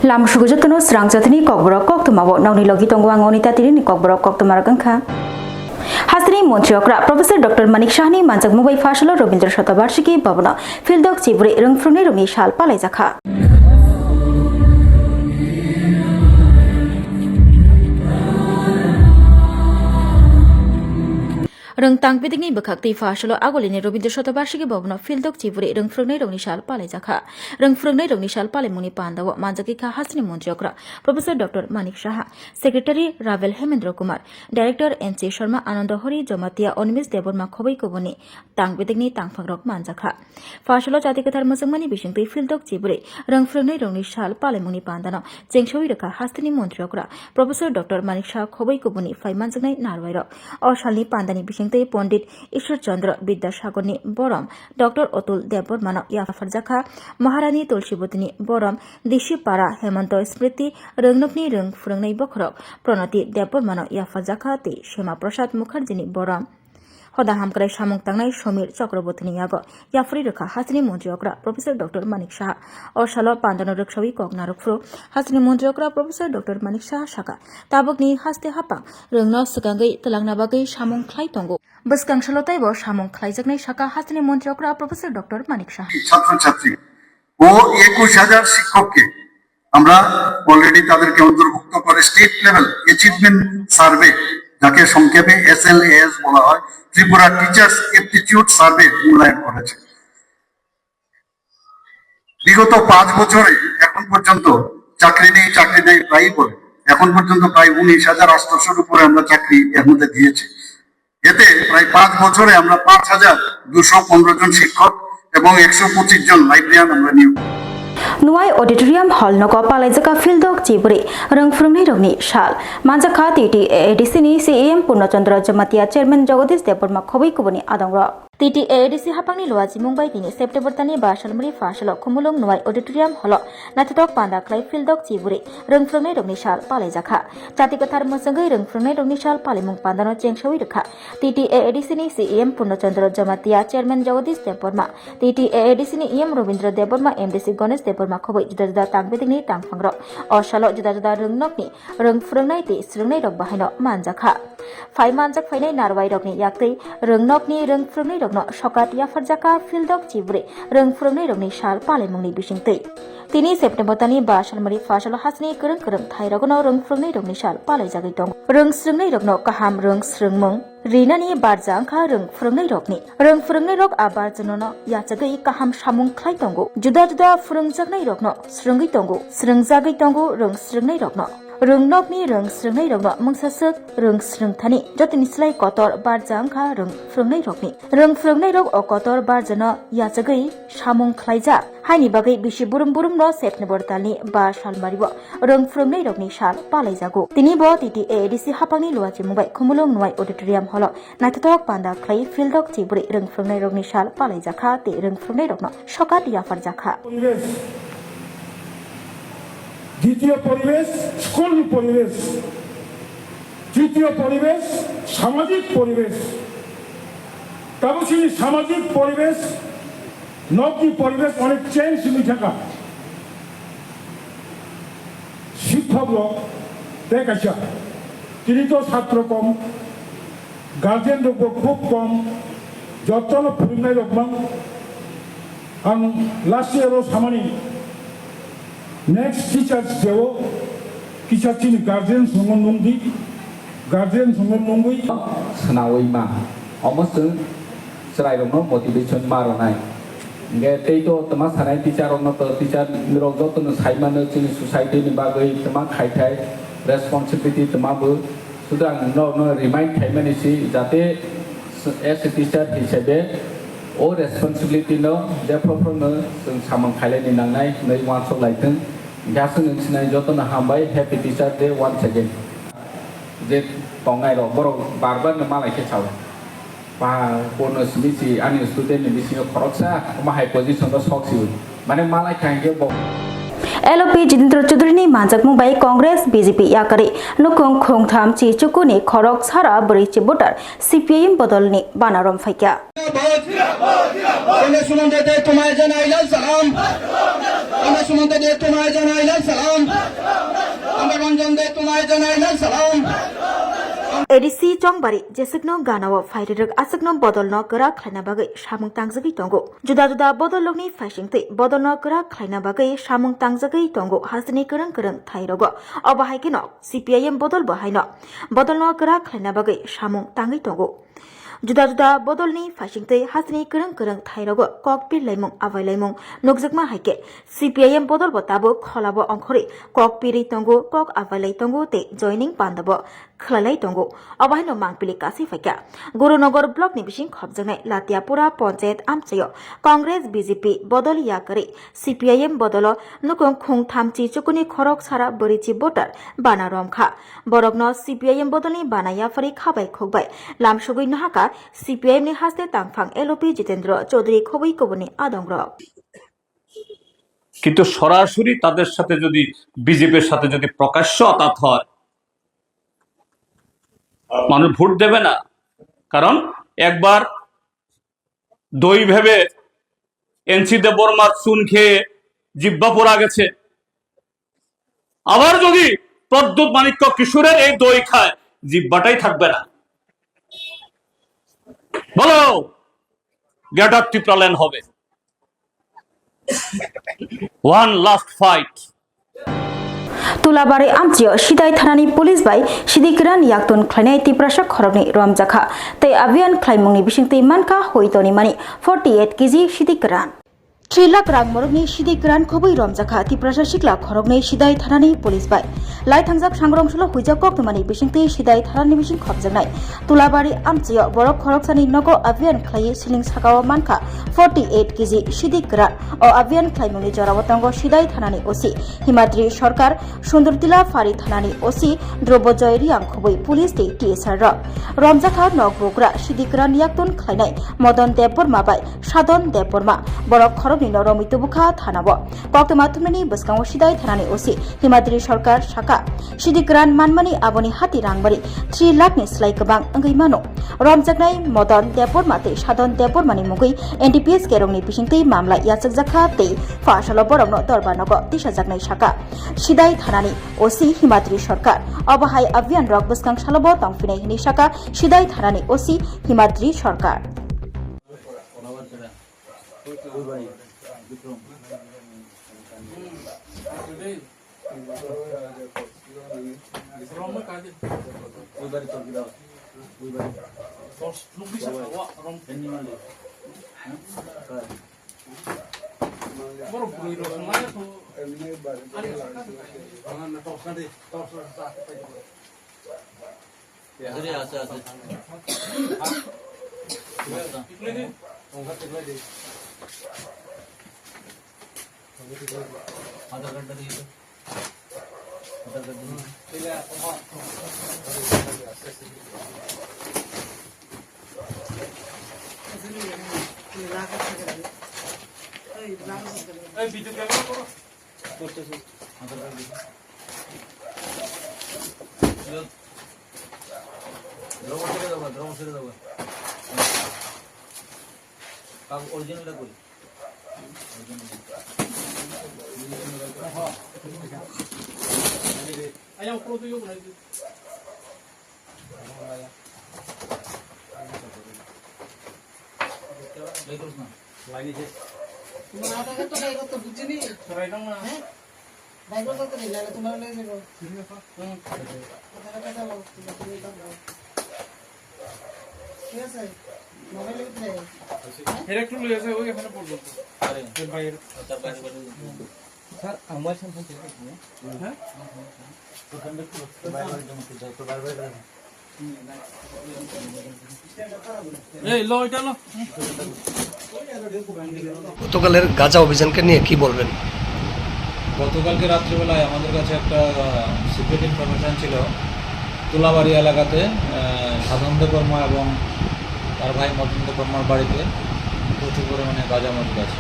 Lam Shugujatano Swrangchati Kokborok Koktwma Nauni Logi Tongwang Onita Tirini Kokborok Koktwma Ragangkha Hasni Montriokra Professor Dr. Manik Shahni Manjak Mumbai Fashalo Robindra Shatabarshiki Bhavana Fieldok Chiburi Rungfruni Rumi Shal Palai Jakha Rung tangpidingi bekhakti fashalo agolini Robindra Shatabarshiki Bhavana Fieldok Chiburi Rungfruni Rumi Shal Palai Jakha Rungfruni Rumi Shal Palai Muni Pandawa Manjakika Hasni Montriokra Professor Dr. Manik Shah Secretary Ravel Hemendra Kumar Director N.C. Sharma Anandahori Jomatia Onimis Deborma Khobai Koboni Tangpidingi Tangfangrok Manjakha Fashalo Jatikathar Musangmani Bishingti Fieldok Chiburi Rungfruni Rumi Shal Palai Muni Pandana Chengshowi Raka Hasni Montriokra Professor Dr. Manik Shah Khobai Koboni Faimanjangai Narwairo Oshalni Pandani Bishing Pondit Ishwar Chandra Bidyasagorni Borom Dr. Otul Debormano Yafar Jakha Maharani Tulshibotini Borom Dishipara Hemanto Smriti Rungnukni Rung Frungnai Bokrok Pronati Debormano Yafar Jakha Ti Shema Prasad Mukherjini Borom Hoda Hamkrai Shamung Tangnai Shomir Chakrabortini Yago Yafri Rukha Hasni Montriokra Professor Dr. Manik Shah Oshalo Pandano Rukshawi Kognarukfru Hasni Montriokra Professor Dr. Manik Shah Shaka Tabokni Haste Hapang Rungno Sugangai Telangnabagai Shamung Klai Tongo Buskang Shalotaibo Shamung Klai Jaknai Shaka Hasni Montriokra Professor Dr. Manik Shah Swrangchati ও 21000 শিক্ষককে আমরা already তাদেরকে অন্তর্ভুক্ত করে state level achievement survey যাকে সংক্ষেপে SLAS বলা হয় Tripura teachers aptitude survey মূল্যায়ন করেছে বিগত 5 বছরে এখন পর্যন্ত চাকরি নেই প্রায় বলে এখন পর্যন্ত প্রায় 19800 উপরে আমরা চাকরি এর মধ্যে দিয়েছি এতে প্রায় 5 বছরে আমরা 5215 জন শিক্ষক এবং 125 জন লাইব্রেরিয়ান আমরা নিয়োগ Nuai Auditorium Hall Noko Palai Jakha Fieldok Chiburi Rungfruni Rungni Shal Manjakha TTADC ni CEM Purnachandra Jamatia Chairman Jagadish Deborma Khobai Koboni Adangro TTADC Hapangni Luaji Mumbai Tini September Tani Bashalmuri Fashalo Khumulung Nuai Auditorium Hall Natatok Panda Klai Fieldok Chiburi Rungfruni Rungni Shal Palai Jakha Jatikathar Musangai Rungfruni Rungni Shal Palimung Pandano Chengshowi Rukha TTADC ni CEM Purnachandra Jamatia Chairman Jagadish Deborma TTADC ni EM Robindra Deborma MDC Ganesh Deborma Khobai juda-juda tangpidingni tangfangrok Oshalo juda-juda rungnokni rungfrungnai ti srungnai rok bahaino manjakha Phai manjak phainai narwai rokni yaktei rungnokni rungfrungnai rokno sokat yafar jakha Fieldok Chiburi rungfrungnai rokni shal palaimungni bisingtei Tini September tani Bashalmari Fashalo Hasni Kurung Thairagono Rungfrungnai rokni shal palai jagai tong Rungsrungnai rokno kaham rungsrungmung Rinani barjangkha rungfrungnai rok abar janono yachagai kaham shamung khlai tongo juda-juda frungjagnai rokno srungjagai tongo rungsrungnai rokno Rungnokni rungsrungnai rokno mungsasuk rungsrungthani jotini slai kotor barjangkha rungfrungnai rok o kotor barjano yachagai shamung khlaija haini bagai bisi burum no September tani Bashalmaribo rungfrungnai rokni shal palai jago tini bo TTADC hapangni luachi Mumbai Khumulung Nuai Auditorium Hall Naitatok Panda Klai Fieldok Chiburi rungfrungnai rokni shal palai jakha te rungfrungnai rokno sokat yafar jakha দ্বিতীয় পরিবেশ school পরিবেশ তৃতীয় পরিবেশ সামাজিক পরিবেশ তবে সেই সামাজিক পরিবেশ নবজি পরিবেশ অনেক চেঞ্জ হয়ে থাকা শিক্ষক দেখাচ্ছা তিনি তো ছাত্র কম গার্জেন রোগ খুব কম যত্ন ফিরনাই রকম আং last ইয়ারও সামানি Next teachers dewo kisah cini guardian sungun nunggi senawai ma almost serai rongno motivation maronai nge teito tema sanai teacher rongno to teacher nirok joto no saimano cini society ni bagai tema khaitai responsibility tema bu sudah no remind thaimani si jate as a teacher hisabe o responsibility no therefore no samang khailai ni nangnai nei wan sok laiteng gasung sinai joto na hambai happy teacher day once again je tongai ro borok barbar na malai ke chaw pa bonus misi ani student ni misi khoroksa ma high position ro soksi mane malai khange bo LOP Jitendra Choudhury ni Manjak Mumbai Congress BJP yakari nukung khongtham chi chukuni khorok sara bari chibotar CPIM bodolni banarom faikya আমরা সুমন্ত দিয়ে তোমায় জানাই লাল সালাম আমরা রঞ্জন দিয়ে তোমায় জানাই লাল সালাম ADC Jongbari Jesukno Ganawa Fighter Asakno Bodolno Gera Kleina Bagai Shamung Tangzagi Tongo Juda Bodologni Fashingte Bodolno Gera Kleina Bagai Shamung Tangzagi Tongo Hasni Kerang Kerang Thairogo Obahaikino CPIM Bodol Bahaino Bodolno Gera Kleina Bagai Shamung Tangi Tongo Juda Bodolni Fashingte Hasni Kerang Kerang Thairogo Kokpil Laimung Avai Laimung Nukzakma Haike CPIM Bodol Botabo Kholabo Onkori Kokpiri Tongo Kok Avai Tongo Te Joining Pandabo Khalai Tongo Obaino Mangpili Kasi Faika Gurunagar Block ni Bising Khobjanai Latiapura Panchayat Amchayo Congress BJP Bodol Yakari CPIM Bodolo Nukong Khung Thamchi Chukuni Khorok Sara Borichi Voter Bana Romkha Borogno CPIM Bodolni Banaya Fari Khabai Khogbai Lamsugui Nahaka CPIM ni Haste Tangphang LOP Jitendra Chaudhary Khobui Koboni Adongrok কিন্তু সরাসরি তাদের সাথে যদি বিজেপির সাথে যদি প্রকাশ্য আঘাত হয় মানুষ ভোট দেবে না কারণ একবার দই ভেবে এনসি দেববর্মার চুন খেয়ে জিহ্বা পোড়া গেছে আবার যদি প্রদ্যুৎ মাণিক্য কিশোরের এই দই খায় জিহ্বাটাই থাকবে না বলো গ্রেটার ত্রিপুরাল্যান্ড হবে one last fight Tulabari Amchio Shidai Thanani Police by Shidikiran Yaktun Klanai Tiprasha Khorobni Romjakha Tei Avian Klaimungni Bishingti Manka Hoitoni Mani 48 kg Shidikiran 3 lakh rang morogni Shidikiran Khobui Romjakha Tiprasha Shikla Khorobni Shidai Thanani Police by Lai Thangjak Sangrongsulo Huija Koktwmani Bishingti Shidai Thanani Bishing Khobjaknai Tulabari Amchio Borok Khoroksani Nogo Avian Klai Siling Sakawa Manka 48 kg Shidikiran o Avian Klaimungni Jorawatango Shidai Thanani OC Himadri Sorkar Sundurtila Fari Thanani OC Drobojoy Riang Khobui Police Day TSR Romjakha Nogbogra Shidikiran Yaktun Khlainai Modon Debborma by Shadon Debborma Borok Khorok Romitubuka Thanabo Koktwma Thumani Buskango Shidai Thanani OC Himadri Sorkar Shaka Shidikiran Manmani Aboni Hati Rangbari 3 lakh ni Slai Kabang Angai Mano Romjaknai Modon Debborma te Shadon Debbormani Mugui NDPS Kerongni Bishingti Mamla Yachakjakha te Fashalo Borogno Dorbanogo Tishajaknai Shaka Shidai Thanani OC Himadri Sorkar Obahai Avian Rok Buskang Shalobo Tangfinai Hini Shaka Shidai Thanani OC Himadri Sorkar গতকালের গাঁজা অভিযানকে নিয়ে কি বলবেন? গতকালকে রাত্রিবেলায় আমাদের কাছে একটা সিক্রেট ইনফরমেশন ছিল তুলাবাড়ি এলাকাতে সাধন দেববর্মা এবং তার ভাই মদন দেববর্মার বাড়িতে প্রচুর পরিমাণে গাঁজা মজুদ আছে।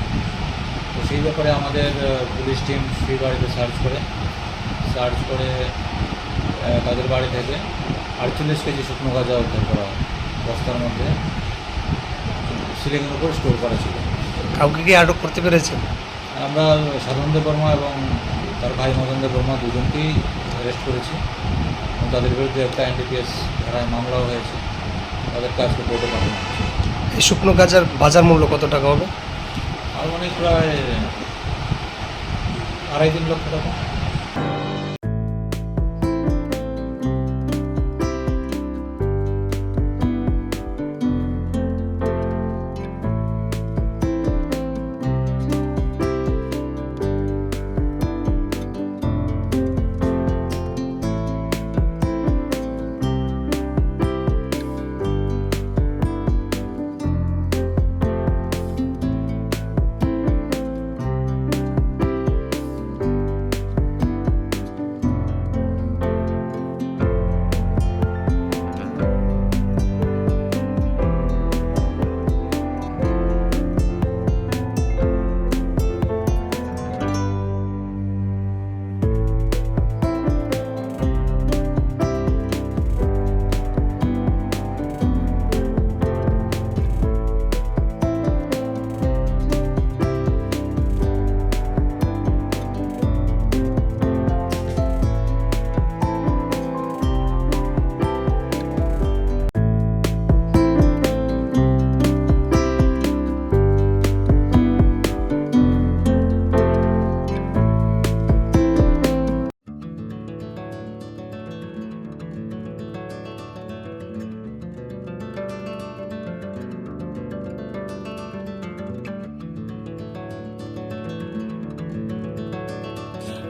তো সেই ব্যাপারে আমাদের পুলিশ টিম সেই বাড়িতে সার্চ করে তাদের বাড়ি থেকে 48 কেজি শুকনো গাঁজা উদ্ধার করা হয়। বস্তার মধ্যে সিলিংয়ের উপর স্টোর করা ছিল। কাউকে কি আটক করতে পেরেছেন? আমরা সাধনদেব বর্মা এবং তার ভাই মদনদেব বর্মা দুজনকেই অ্যারেস্ট করেছি এবং তাদের বিরুদ্ধে একটা NDPS ধারায় মামলাও হয়েছে। তাদেরকে আজকে কোর্টে পাঠানো হয়েছে। এই শুকনো গাজার বাজার মূল্য কত টাকা হবে? আনুমানিক প্রায় 2.5-3 লক্ষ টাকা।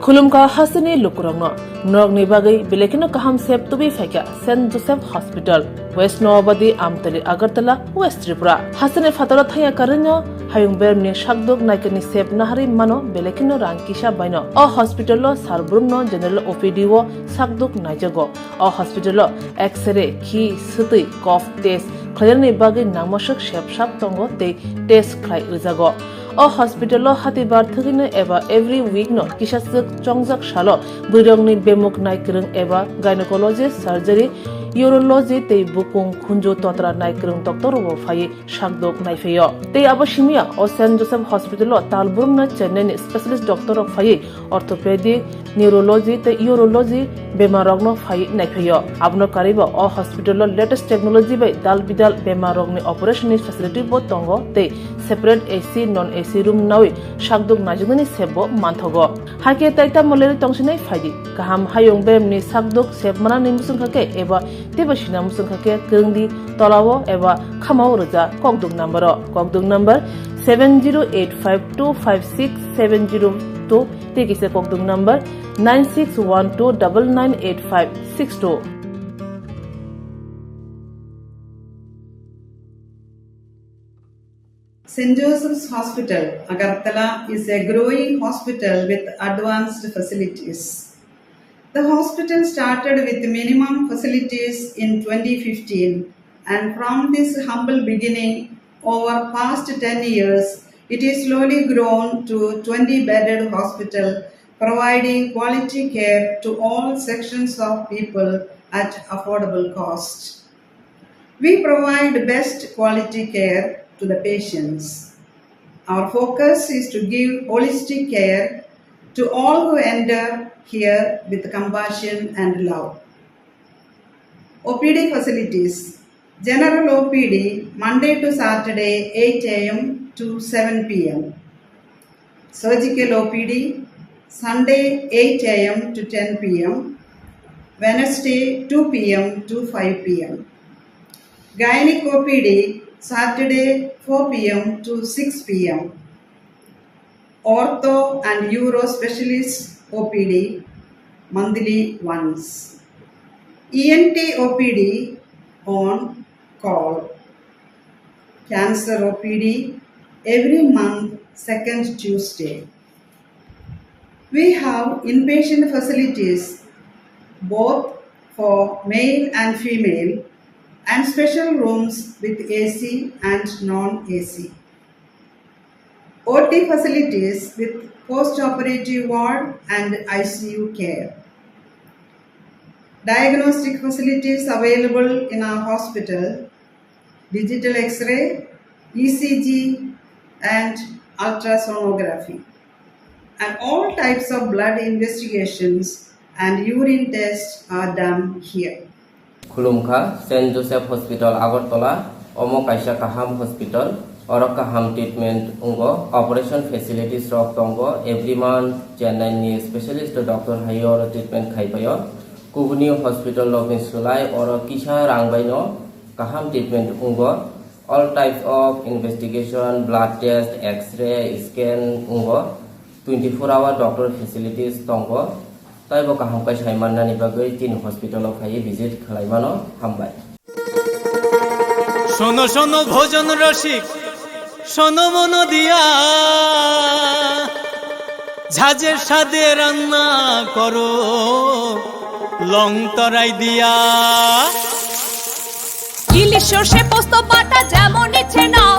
खुलुमका हासनी लुकुरंगनो नरगनि बागै बेलेखिनो काहाम सेब तुबि फाइका saint Joseph hospital west Nawabadi Amtali Agartala west Tripura हासने फातरा थाया करनो हायुं बेरनि शाकदुक नायकनि सेब नाहारि मानो बेलेखिनो रांकिसा बायनो अ हॉस्पिटल सारब्रुमनो जनरल ओपीडी वो शाकदुक नायजगो अ हॉस्पिटल एक्सरे खी सुतै कफ टेस्ट खयरनि बागै नामसक सेब साब तंगो ते टेस्ट खाय उजागो अ हॉस्पिटल हातिबार थगिनो एबा एवरी वीक नो किसासक चंगजाक सालो बुरंगनि बेमुक नायक्रं एबा गायनेकोलॉजिस्ट सर्जरी यूरोलॉजी ते बुकुं खुंजो तोत्रा नायक्रं डॉक्टर वो फाये शाकदोक नायफेयो ते आबशिमिया अ सेंट जोसेफ हॉस्पिटल तालबुरम न चेन्नई स्पेशलिस्ट डॉक्टर ऑफ फाये ऑर्थोपेडिक न्यूरोलॉजी ते यूरोलॉजी बेमारगनो फाये नायफेयो आबनो कारिबो अ हॉस्पिटल लेटेस्ट टेक्नोलॉजी बाय दाल बिदाल बेमारगनि ऑपरेशन फैसिलिटी बो तंगो ते separate AC non AC room नावे शाकदुक नाजुगनि सेबो मानथगो हाके ताइता मलेरि तंसिनै फायदि गाहाम हायुं बेमनि शाकदुक सेबमाना निमुसुंखाके एबा तेबसिना मुसुंखाके गंदि तलावो एबा खामाव रजा ककदुक number 7085256702 तेकिसे ककदुक number 9612998562 St. Joseph's Hospital, Agartala is a growing hospital with advanced facilities. The hospital started with minimum facilities in 2015, and from this humble beginning, over past 10 years, it is slowly grown to 20-bedded hospital, providing quality care to all sections of people at affordable cost. We provide best quality care to the patients. Our focus is to give holistic care to all who enter here with compassion and love. OPD facilities. General OPD Monday to Saturday 8 a.m. to 7 p.m. Surgical OPD Sunday 8 a.m. to 10 p.m. Wednesday 2 p.m. to 5 p.m. Gynec OPD Saturday 4 p.m. to 6 p.m. Ortho and Uro Specialist OPD monthly once. ENT OPD on call. Cancer OPD every month second Tuesday. We have inpatient facilities both for male and female and special rooms with AC and non-AC. OT facilities with post-operative ward and ICU care. Diagnostic facilities available in our hospital, digital X-ray, ECG and ultrasonography. and all types of blood investigations and urine tests are done here. Khulumkha St. Joseph Hospital Agartala Omo Kaisa Kaham Hospital or Kaham treatment ungo operation facilities rok tongo every month Chennai ni specialist doctor hayor treatment khaipayo Kubuni Hospital lokin sulai or Kisha Rangbaino Kaham treatment ungo all types of investigation blood test x-ray scan ungo 24-hour doctor facilities tongo taibo kaham kai saimanna ni bagai tin hospital of hai visit khalaimano hambai শোনো শোনো ভোজন রসিক শোনো মন দিয়া ঝাঁঝের স্বাদে রান্না করো লং তরাই দিয়া ইলিশ সর্ষে পোস্ত বাটা যেমন ইচ্ছে নাও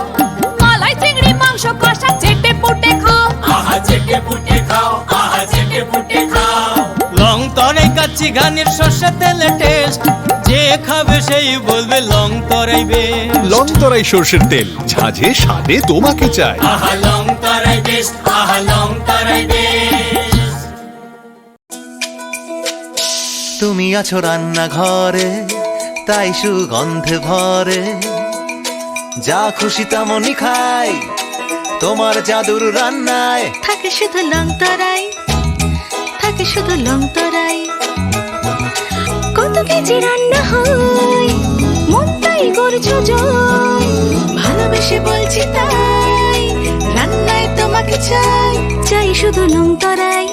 মালাই চিংড়ি মাংস কষা চেটে পুটে খাও আহা চেটে পুটে খাও আহা চেটে পুটে খাও লং তরাই কাচ্চি ঘানির সর্ষে তেলে টেস্ট যে খাবে সেই বলবে লং তরাই বেশ লং তরাই সরষের তেল ঝাঁঝে স্বাদে তোমাকে চাই আহা লং তরাই বেশ আহা লং তরাই বেশ তুমি আছো রান্না ঘরে তাই সুগন্ধে ভরে যা খুশি তেমনই খাই তোমার জাদুর রান্নায় থাকে শুধু লং তরাই থাকে শুধু লং তরাই কত কেজি রান্না হয় মনটাই করছো জয় ভালোবেসে বলছি তাই রান্নায় তোমাকে চাই চাই শুধু লং তরাই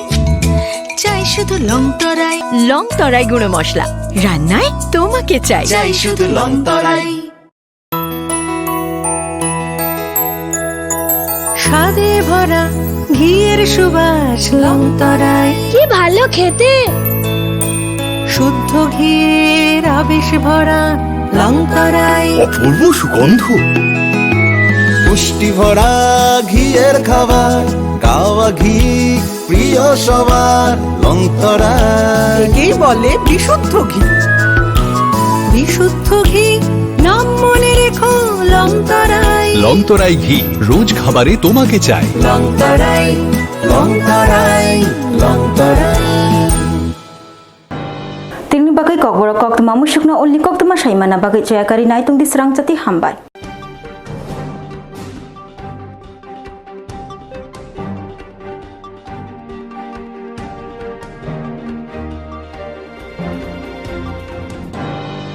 চাই শুধু লং তরাই গুঁড়ো মশলা রান্নায় তোমাকে চাই চাই শুধু লং তরাই স্বাদে ভরা ঘিয়ের সুবাস লং তরাই কি ভালো খেতে শুদ্ধ ঘিয়ের আবেশ ভরা লং তরাই অপূর্ব সুগন্ধ পুষ্টি ভরা ঘিয়ের খাবার গাওয়া ঘি প্রিয় সবার লং তরাই কি বলে বিশুদ্ধ ঘি বিশুদ্ধ ঘি নাম মনে রেখো লং তরাই লং তরাই ঘি রোজ খাবারে তোমাকে চাই লং তরাই লং তরাই লং তরাই Tingni bagai kokborok koktwma musukna ulni koktwma saimana bagai jayakari naitung di Swrangchati hambai.